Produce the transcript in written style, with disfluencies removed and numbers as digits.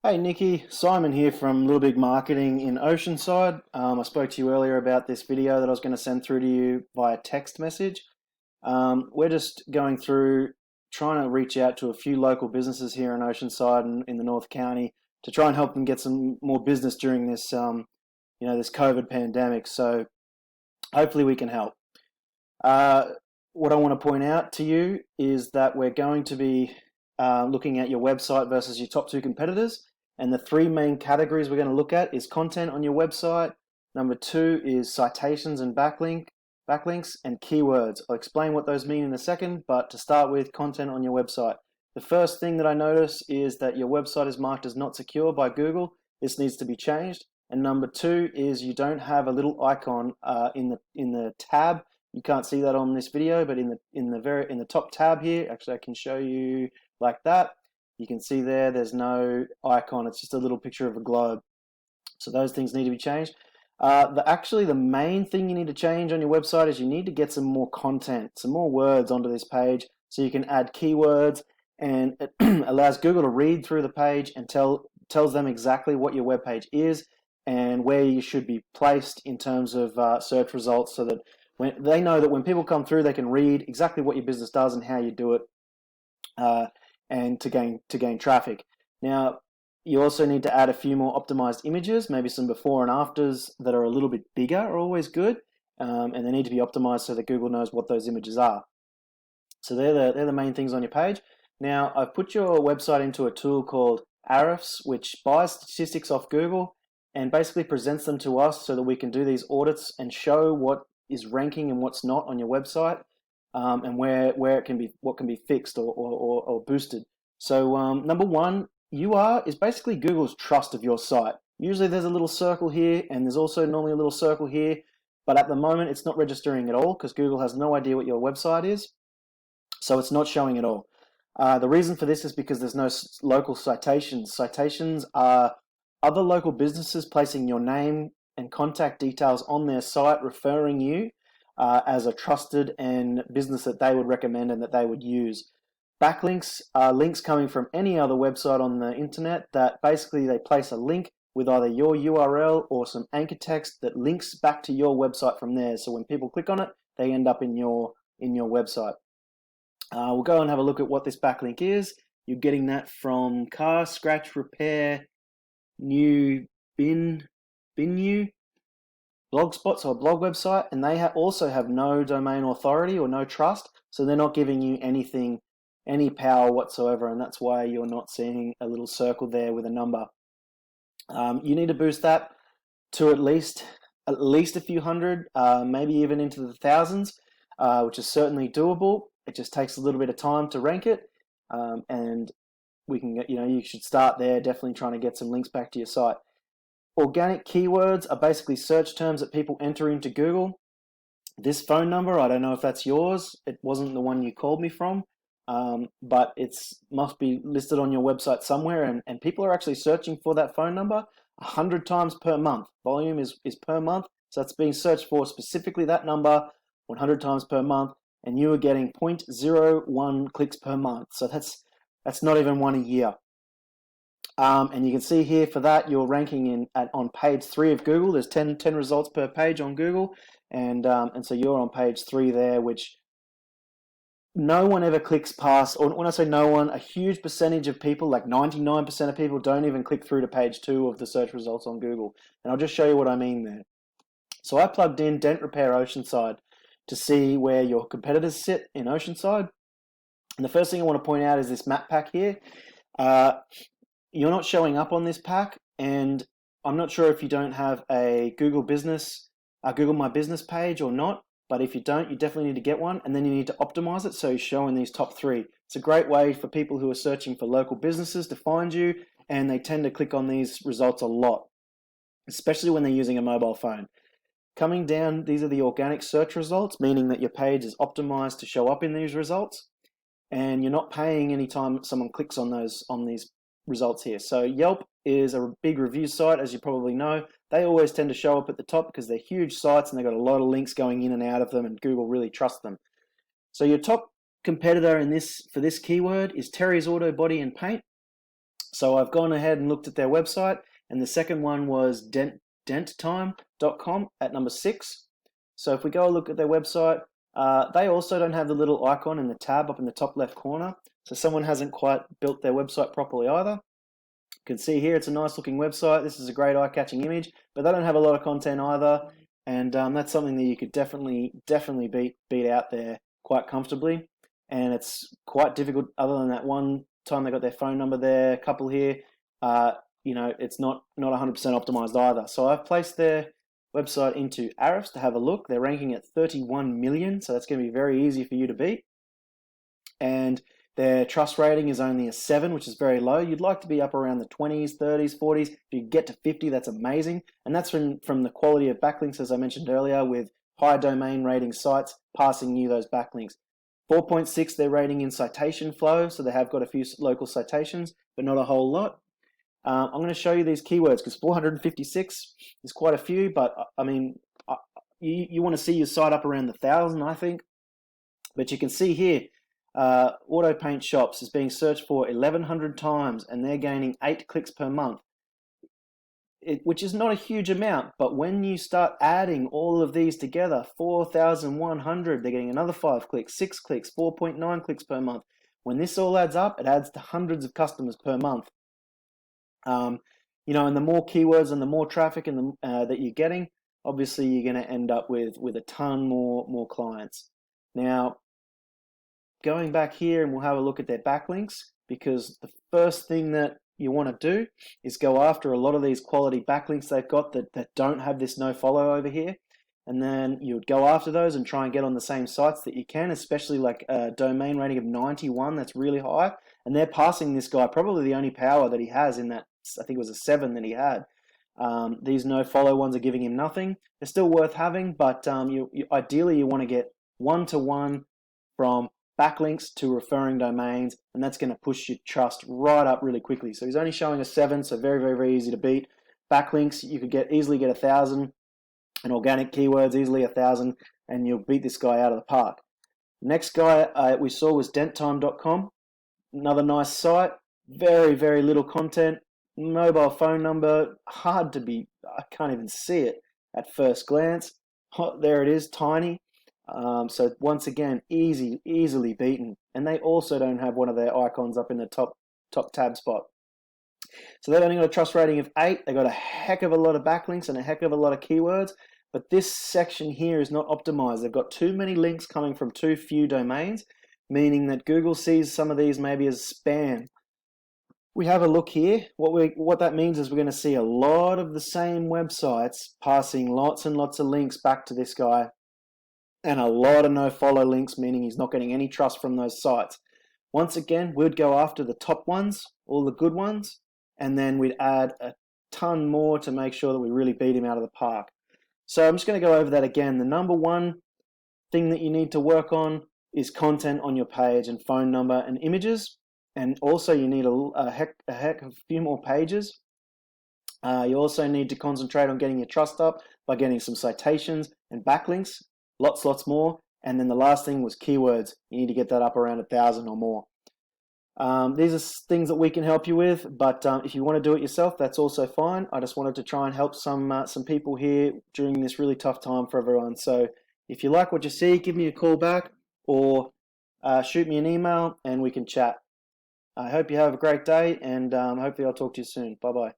Hey Nikki, Simon here from Little Big Marketing in Oceanside. I spoke to you earlier about this video that I was going to send through to you via text message. We're just going through trying to reach out to a few local businesses here in Oceanside and in the North County to try and help them get some more business during this, this COVID pandemic. So hopefully we can help. Uh, what I want to point out to you is that we're going to be looking at your website versus your top two competitors. And the three main categories we're going to look at is content on your website. Number two is citations and backlinks and keywords. I'll explain what those mean in a second, but to start with, content on your website. The first thing that I notice is that your website is marked as not secure by Google. This needs to be changed. And number two is you don't have a little icon in the tab. You can't see that on this video, but in the top tab here, actually I can show you like that. You can see there's no icon. It's just a little picture of a globe. So those things need to be changed. The main thing you need to change on your website is you need to get some more content, some more words onto this page so you can add keywords, and it allows Google to read through the page and tells them exactly what your web page is and where you should be placed in terms of search results, so that when they know that when people come through, they can read exactly what your business does and how you do it, and to gain traffic. Now, you also need to add a few more optimized images, maybe some before and afters that are a little bit bigger are always good, and they need to be optimized so that Google knows what those images are. So they're the main things on your page. Now, I've put your website into a tool called Ahrefs, which buys statistics off Google and basically presents them to us so that we can do these audits and show what is ranking and what's not on your website, and where it can be, what can be fixed or boosted. So number one, UR is basically Google's trust of your site. Usually there's a little circle here, and there's also normally a little circle here, but at the moment it's not registering at all because Google has no idea what your website is, so it's not showing at all. The reason for this is because there's no local citations. Citations are other local businesses placing your name and contact details on their site, referring you as a trusted and business that they would recommend and that they would use. Backlinks are links coming from any other website on the internet that basically they place a link with either your URL or some anchor text that links back to your website from there. So when people click on it, they end up in your website. We'll go and have a look at what this backlink is. You're getting that from Car Scratch Repair New Bin New Blogspot, so a blog website, and they also have no domain authority or no trust, so they're not giving you anything, any power whatsoever, and that's why you're not seeing a little circle there with a number. You need to boost that to at least a few hundred, maybe even into the thousands, which is certainly doable. It just takes a little bit of time to rank it, and we can get, you should start there, definitely trying to get some links back to your site. Organic keywords are basically search terms that people enter into Google. This phone number, I don't know if that's yours. It wasn't the one you called me from, but it must be listed on your website somewhere, and people are actually searching for that phone number 100 times per month. Volume is per month, so it's being searched for specifically that number 100 times per month, and you are getting 0.01 clicks per month. So that's not even one a year. And you can see here for that, you're ranking on page 3 of Google. There's 10 results per page on Google, and so you're on page 3 there, which no one ever clicks past. Or when I say no one, a huge percentage of people, like 99% of people, don't even click through to page 2 of the search results on Google. And I'll just show you what I mean there. So I plugged in Dent Repair Oceanside to see where your competitors sit in Oceanside. And the first thing I want to point out is this map pack here. You're not showing up on this pack, and I'm not sure if you don't have a Google My Business page or not, but if you don't, you definitely need to get one, and then you need to optimize it so you show in these top 3. It's a great way for people who are searching for local businesses to find you, and they tend to click on these results a lot, especially when they're using a mobile phone. Coming down, these are the organic search results, meaning that your page is optimized to show up in these results, and you're not paying any time someone clicks on these results here. So Yelp is a big review site, as you probably know. They always tend to show up at the top because they're huge sites and they've got a lot of links going in and out of them, and Google really trusts them. So your top competitor for this keyword is Terry's Auto Body and Paint. So I've gone ahead and looked at their website, and the second one was denttime.com at number 6. So if we go look at their website, they also don't have the little icon in the tab up in the top left corner. So someone hasn't quite built their website properly either. You can see here it's a nice looking website. This is a great eye-catching image, but they don't have a lot of content either. And that's something that you could definitely beat out there quite comfortably. And it's quite difficult other than that one time they got their phone number there, a couple here. It's not 100% optimized either. So I've placed their website into Ahrefs to have a look. They're ranking at 31 million, so that's going to be very easy for you to beat. And their trust rating is only a 7, which is very low. You'd like to be up around the 20s, 30s, 40s. If you get to 50, that's amazing. And that's from the quality of backlinks, as I mentioned earlier, with high domain rating sites passing you those backlinks. 4.6, they're rating in citation flow, so they have got a few local citations, but not a whole lot. I'm going to show you these keywords because 456 is quite a few, but I mean, you want to see your site up around the 1,000, I think. But you can see here, auto paint shops is being searched for 1,100 times, and they're gaining 8 clicks per month, which is not a huge amount. But when you start adding all of these together, 4,100, they're getting another 5 clicks, 6 clicks, 4.9 clicks per month. When this all adds up, it adds to hundreds of customers per month. And the more keywords and the more traffic and that you're getting, obviously you're going to end up with a ton more clients. Now, going back here, and we'll have a look at their backlinks, because the first thing that you want to do is go after a lot of these quality backlinks they've got that don't have this no follow over here. And then you would go after those and try and get on the same sites that you can, especially like a domain rating of 91. That's really high. And they're passing this guy, probably the only power that he has in that, I think it was a 7 that he had. These no follow ones are giving him nothing. They're still worth having, but ideally you want to get 1-to-1 from backlinks to referring domains, and that's going to push your trust right up really quickly. So he's only showing a 7, so very, very, very easy to beat. Backlinks, you could easily get 1,000, and organic keywords easily 1,000, and you'll beat this guy out of the park. Next guy we saw was denttime.com. Another nice site, very, very little content, mobile phone number, hard to be, I can't even see it at first glance. There it is, tiny. So once again, easily beaten. And they also don't have one of their icons up in the top tab spot. So they've only got a trust rating of 8. They got a heck of a lot of backlinks and a heck of a lot of keywords. But this section here is not optimized. They've got too many links coming from too few domains, meaning that Google sees some of these maybe as spam. We have a look here. What that means is we're going to see a lot of the same websites passing lots and lots of links back to this guy, and a lot of no follow links, meaning he's not getting any trust from those sites. Once again, we'd go after the top ones, all the good ones, and then we'd add a ton more to make sure that we really beat him out of the park. So I'm just going to go over that again. The number one thing that you need to work on is content on your page and phone number and images. And also you need a heck of a few more pages. You also need to concentrate on getting your trust up by getting some citations and backlinks, lots more. And then the last thing was keywords. You need to get that up around 1,000 or more. These are things that we can help you with, but if you want to do it yourself, that's also fine. I just wanted to try and help some people here during this really tough time for everyone. So if you like what you see, give me a call back or shoot me an email and we can chat. I hope you have a great day, and hopefully I'll talk to you soon. Bye-bye.